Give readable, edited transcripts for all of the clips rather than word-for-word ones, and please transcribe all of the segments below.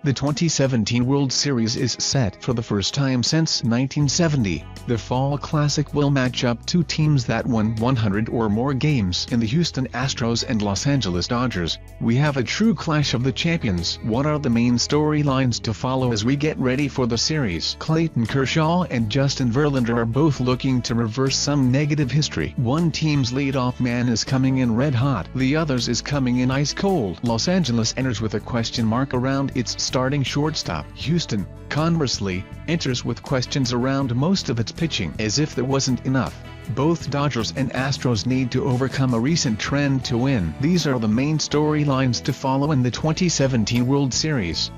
The 2017 World Series is set for the first time since 1970. The Fall Classic will match up two teams that won 100 or more games in the Houston Astros and Los Angeles Dodgers. We have a true clash of the champions. What are the main storylines to follow as we get ready for the series? Clayton Kershaw and Justin Verlander are both looking to reverse some negative history. One team's leadoff man is coming in red hot, the other's is coming in ice cold. Los Angeles enters with a question mark around its starting shortstop. Houston, conversely, enters with questions around most of its pitching. As if that wasn't enough, both Dodgers and Astros need to overcome a recent trend to win. These are the main storylines to follow in the 2017 World Series.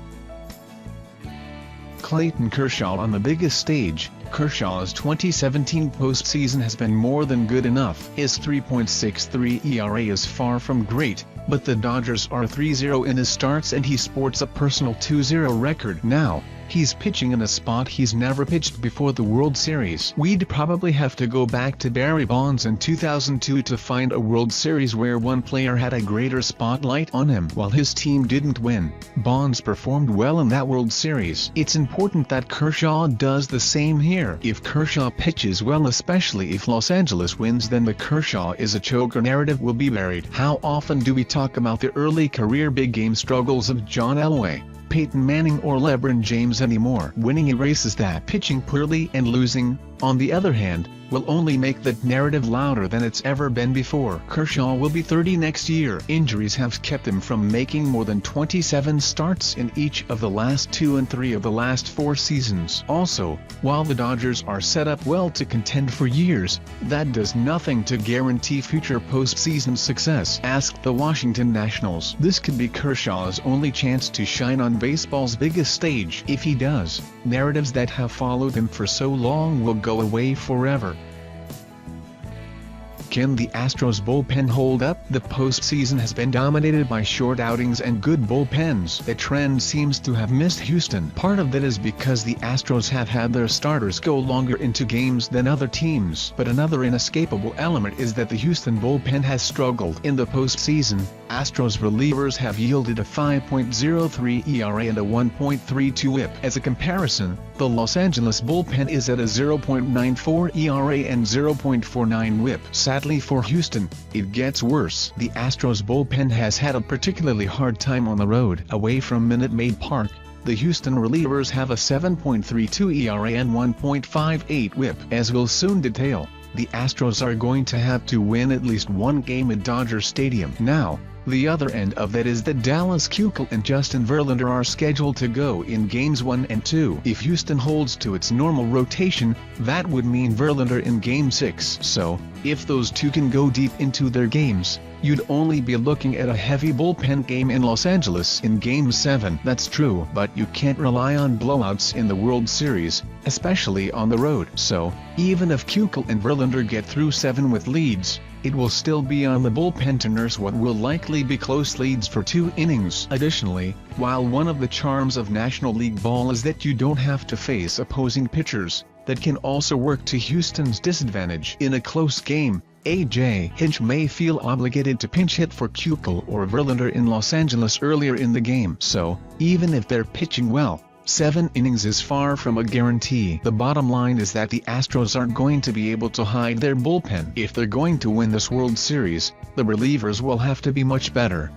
Clayton Kershaw on the biggest stage. Kershaw's 2017 postseason has been more than good enough. His 3.63 ERA is far from great, but the Dodgers are 3-0 in his starts and he sports a personal 2-0 record. Now, he's pitching in a spot he's never pitched before the World Series. We'd probably have to go back to Barry Bonds in 2002 to find a World Series where one player had a greater spotlight on him. While his team didn't win, Bonds performed well in that World Series. It's important that Kershaw does the same here. If Kershaw pitches well, especially if Los Angeles wins, then the Kershaw is a choker narrative will be buried. How often do we talk about the early career big game struggles of John Elway, Peyton Manning or LeBron James anymore? Winning erases that. Pitching poorly and losing, on the other hand, will only make that narrative louder than it's ever been before. Kershaw will be 30 next year. Injuries have kept him from making more than 27 starts in each of the last 2 and 3 of the last 4 seasons. Also, while the Dodgers are set up well to contend for years, that does nothing to guarantee future postseason success. Ask the Washington Nationals. This could be Kershaw's only chance to shine on baseball's biggest stage. If he does, narratives that have followed him for so long will go away forever. Can the Astros bullpen hold up? The postseason has been dominated by short outings and good bullpens. The trend seems to have missed Houston. Part of that is because the Astros have had their starters go longer into games than other teams. But another inescapable element is that the Houston bullpen has struggled. In the postseason, Astros relievers have yielded a 5.03 ERA and a 1.32 WHIP. As a comparison, the Los Angeles bullpen is at a 0.94 ERA and 0.49 WHIP. Sadly for Houston, it gets worse. The Astros bullpen has had a particularly hard time on the road. Away from Minute Maid Park, the Houston relievers have a 7.32 ERA and 1.58 WHIP. As we'll soon detail, the Astros are going to have to win at least one game at Dodger Stadium. Now, the other end of that is that Dallas Keuchel and Justin Verlander are scheduled to go in Games 1 and 2. If Houston holds to its normal rotation, that would mean Verlander in Game 6. So, if those two can go deep into their games, you'd only be looking at a heavy bullpen game in Los Angeles in Game 7. That's true, but you can't rely on blowouts in the World Series, especially on the road. So, even if Keuchel and Verlander get through 7 with leads, it will still be on the bullpen to nurse what will likely be close leads for 2 innings. Additionally, while one of the charms of National League ball is that you don't have to face opposing pitchers, that can also work to Houston's disadvantage. In a close game, A.J. Hinch may feel obligated to pinch hit for Keuchel or Verlander in Los Angeles earlier in the game. So, even if they're pitching well, 7 innings is far from a guarantee. The bottom line is that the Astros aren't going to be able to hide their bullpen. If they're going to win this World Series, the relievers will have to be much better.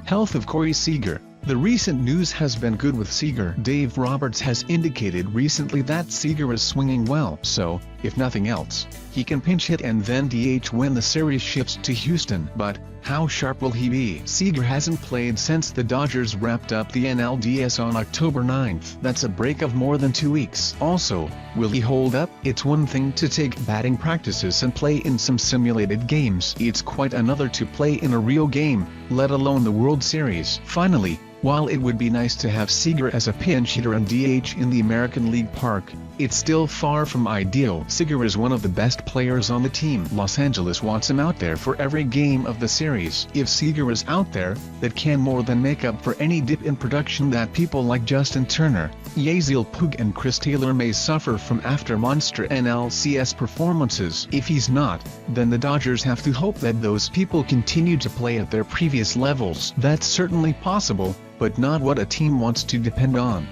Health of Corey Seager. The recent news has been good with Seager. Dave Roberts has indicated recently that Seager is swinging well, so, if nothing else, he can pinch hit and then DH when the series shifts to Houston. But, how sharp will he be? Seager hasn't played since the Dodgers wrapped up the NLDS on October 9th. That's a break of more than 2 weeks. Also, will he hold up? It's one thing to take batting practices and play in some simulated games. It's quite another to play in a real game, let alone the World Series. Finally, While it would be nice to have Seager as a pinch hitter and DH in the American League Park, it's still far from ideal. Seager is one of the best players on the team. Los Angeles wants him out there for every game of the series. If Seager is out there, that can more than make up for any dip in production that people like Justin Turner, Yasiel Puig and Chris Taylor may suffer from after monster NLCS performances. If he's not, then the Dodgers have to hope that those people continue to play at their previous levels. That's certainly possible, but not what a team wants to depend on.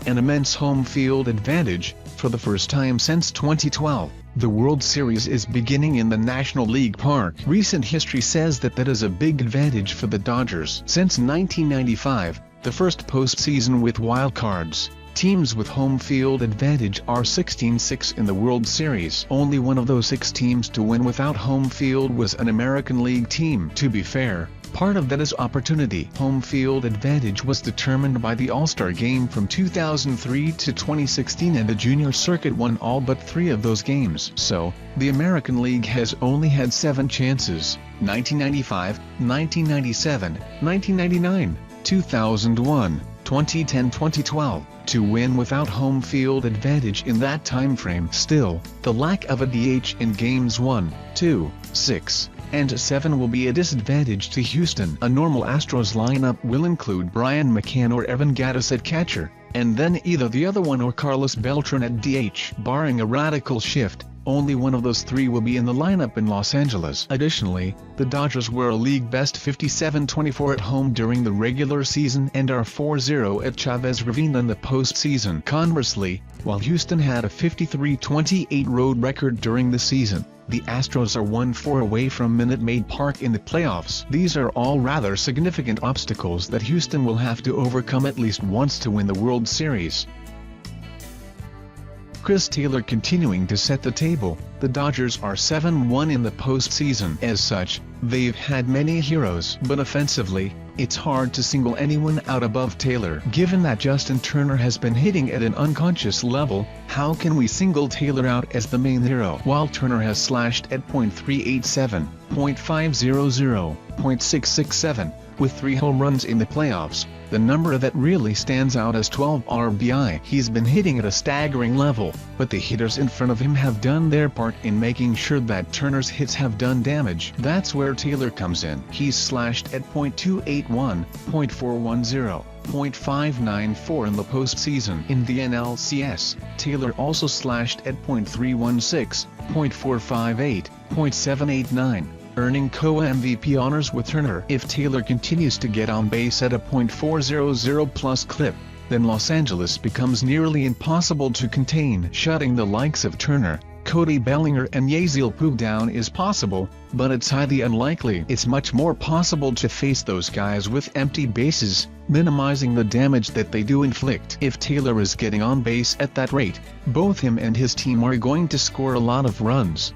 An immense home field advantage. For the first time since 2012, the World Series is beginning in the National League Park. Recent history says that is a big advantage for the Dodgers. Since 1995, the first postseason with wild cards, teams with home field advantage are 16-6 in the World Series. Only one of those 6 teams to win without home field was an American League team. To be fair, part of that is opportunity. Home field advantage was determined by the All-Star Game from 2003 to 2016, and the junior circuit won all but 3 of those games. So, the American League has only had 7 chances: 1995, 1997, 1999, 2001, 2010, 2012, to win without home field advantage in that timeframe. Still, the lack of a DH in games 1, 2, 6, and 7 will be a disadvantage to Houston. A normal Astros lineup will include Brian McCann or Evan Gattis at catcher, and then either the other one or Carlos Beltran at DH. Barring a radical shift, only one of those 3 will be in the lineup in Los Angeles. Additionally, the Dodgers were a league-best 57-24 at home during the regular season and are 4-0 at Chavez Ravine in the postseason. Conversely, while Houston had a 53-28 road record during the season, the Astros are 1-4 away from Minute Maid Park in the playoffs. These are all rather significant obstacles that Houston will have to overcome at least once to win the World Series. Chris Taylor continuing to set the table. The Dodgers are 7-1 in the postseason. As such, they've had many heroes, but offensively, it's hard to single anyone out above Taylor. Given that Justin Turner has been hitting at an unconscious level, how can we single Taylor out as the main hero? While Turner has slashed at .387, .500, .667, with 3 home runs in the playoffs, the number that really stands out is 12 RBI. He's been hitting at a staggering level, but the hitters in front of him have done their part in making sure that Turner's hits have done damage. That's where Taylor comes in. He's slashed at .281, .410, .594 in the postseason. In the NLCS, Taylor also slashed at .316, .458, .789. Earning co-MVP honors with Turner. If Taylor continues to get on base at a .400 plus clip, then Los Angeles becomes nearly impossible to contain. Shutting the likes of Turner, Cody Bellinger and Yasiel Puig down is possible, but it's highly unlikely. It's much more possible to face those guys with empty bases, minimizing the damage that they do inflict. If Taylor is getting on base at that rate, both him and his team are going to score a lot of runs.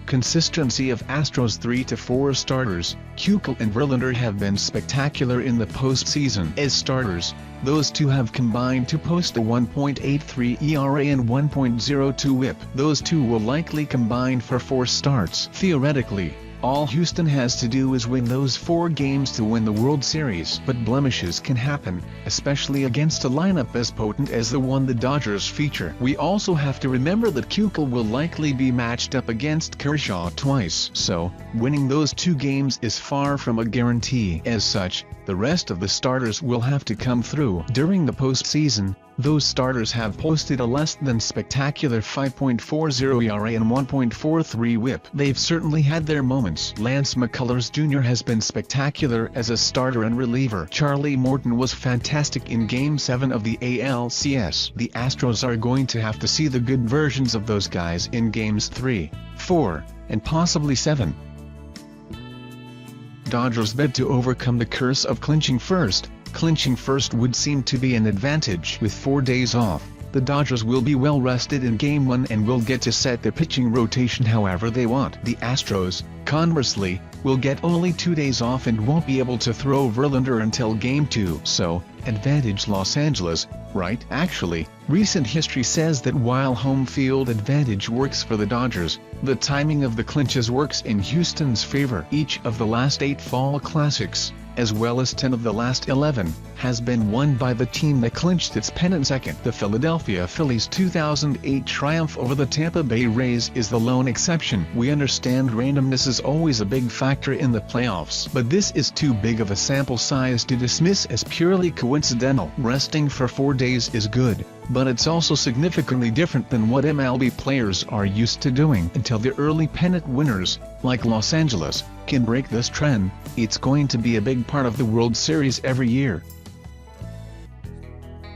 Consistency of Astros 3-4 starters. Keuchel and Verlander have been spectacular in the postseason. As starters, those 2 have combined to post a 1.83 ERA and 1.02 WHIP. Those 2 will likely combine for 4 starts. Theoretically, all Houston has to do is win those 4 games to win the World Series. But blemishes can happen, especially against a lineup as potent as the one the Dodgers feature. We also have to remember that Keuchel will likely be matched up against Kershaw twice. So, winning those 2 games is far from a guarantee. As such, the rest of the starters will have to come through. During the postseason, those starters have posted a less than spectacular 5.40 ERA and 1.43 WHIP. They've certainly had their moments. Lance McCullers Jr. has been spectacular as a starter and reliever. Charlie Morton was fantastic in Game 7 of the ALCS. The Astros are going to have to see the good versions of those guys in Games 3, 4, and possibly 7. Dodgers bid to overcome the curse of clinching first. Clinching first would seem to be an advantage. With 4 days off, The Dodgers will be well rested in Game 1 and will get to set their pitching rotation however they want. The Astros, conversely, will get only 2 days off and won't be able to throw Verlander until Game 2. So, advantage Los Angeles, right? Actually, recent history says that while home field advantage works for the Dodgers, the timing of the clinches works in Houston's favor. Each of the last 8 Fall Classics, as well as 10 of the last 11, has been won by the team that clinched its pennant second. The Philadelphia Phillies' 2008 triumph over the Tampa Bay Rays is the lone exception. We understand randomness is always a big factor in the playoffs, but this is too big of a sample size to dismiss as purely coincidental. Resting for 4 days is good, but it's also significantly different than what MLB players are used to doing. Until the early pennant winners, like Los Angeles, can break this trend, it's going to be a big part of the World Series every year.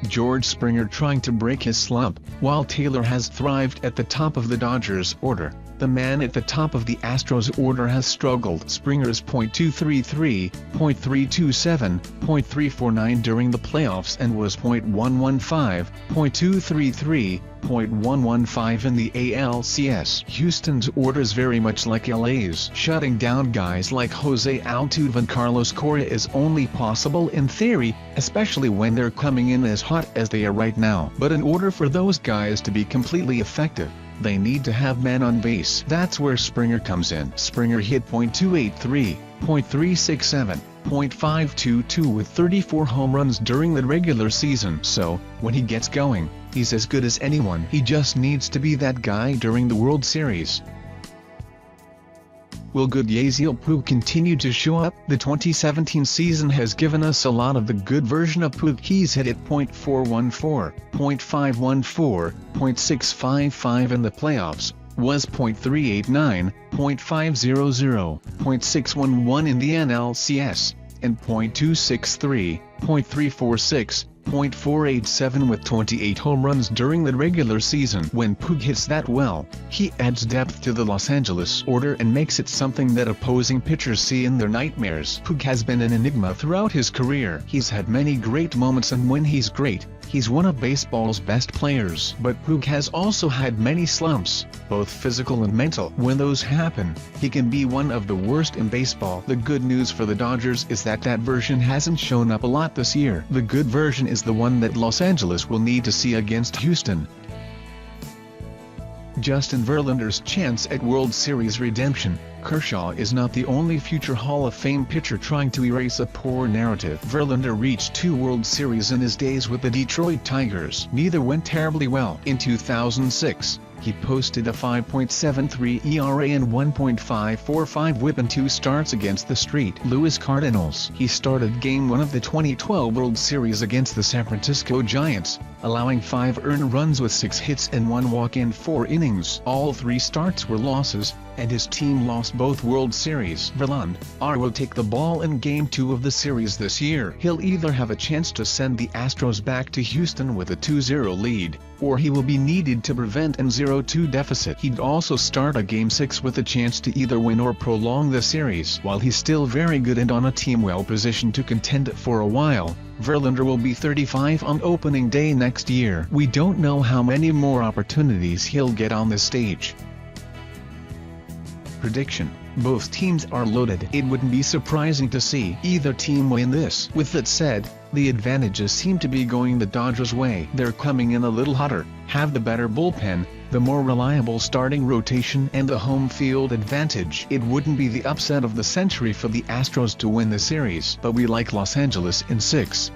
George Springer trying to break his slump. While Taylor has thrived at the top of the Dodgers order, the man at the top of the Astros order has struggled. Springer's .233, .327, .349 during the playoffs and was .115, .233, .115 in the ALCS. Houston's order is very much like LA's. Shutting down guys like Jose Altuve and Carlos Correa is only possible in theory, especially when they're coming in as hot as they are right now. But in order for those guys to be completely effective, they need to have men on base. That's where Springer comes in. Springer hit .283, .367, .522 with 34 home runs during the regular season. So, when he gets going, he's as good as anyone. He just needs to be that guy during the World Series. Will good Yasiel Puig continue to show up? The 2017 season has given us a lot of the good version of Puig. He's hit at .414, .514, .655 in the playoffs, was .389, .500, .611 in the NLCS, and .263, .346, .487 with 28 home runs during the regular season. When Puig hits that well, he adds depth to the Los Angeles order and makes it something that opposing pitchers see in their nightmares. Puig has been an enigma throughout his career. He's had many great moments, and when he's great, he's one of baseball's best players. But Puig has also had many slumps, both physical and mental. When those happen, he can be one of the worst in baseball. The good news for the Dodgers is that version hasn't shown up a lot this year. The good version is the one that Los Angeles will need to see against Houston. Justin Verlander's chance at World Series redemption. Kershaw is not the only future Hall of Fame pitcher trying to erase a poor narrative. Verlander reached 2 World Series in his days with the Detroit Tigers. Neither went terribly well. In 2006, he posted a 5.73 ERA and 1.545 WHIP in 2 starts against the St. Louis Cardinals. He started Game 1 of the 2012 World Series against the San Francisco Giants, allowing 5 earned runs with 6 hits and 1 walk in 4 innings. All 3 starts were losses, and his team lost both World Series. Verlander will take the ball in Game 2 of the series this year. He'll either have a chance to send the Astros back to Houston with a 2-0 lead, or he will be needed to prevent an 0-2 deficit. He'd also start a Game 6 with a chance to either win or prolong the series. While he's still very good and on a team well positioned to contend for a while, Verlander will be 35 on opening day next year. We don't know how many more opportunities he'll get on the stage. Prediction: both teams are loaded. It wouldn't be surprising to see either team win this. With that said, the advantages seem to be going the Dodgers' way. They're coming in a little hotter, have the better bullpen, the more reliable starting rotation and the home field advantage. It wouldn't be the upset of the century for the Astros to win the series, but we like Los Angeles in 6.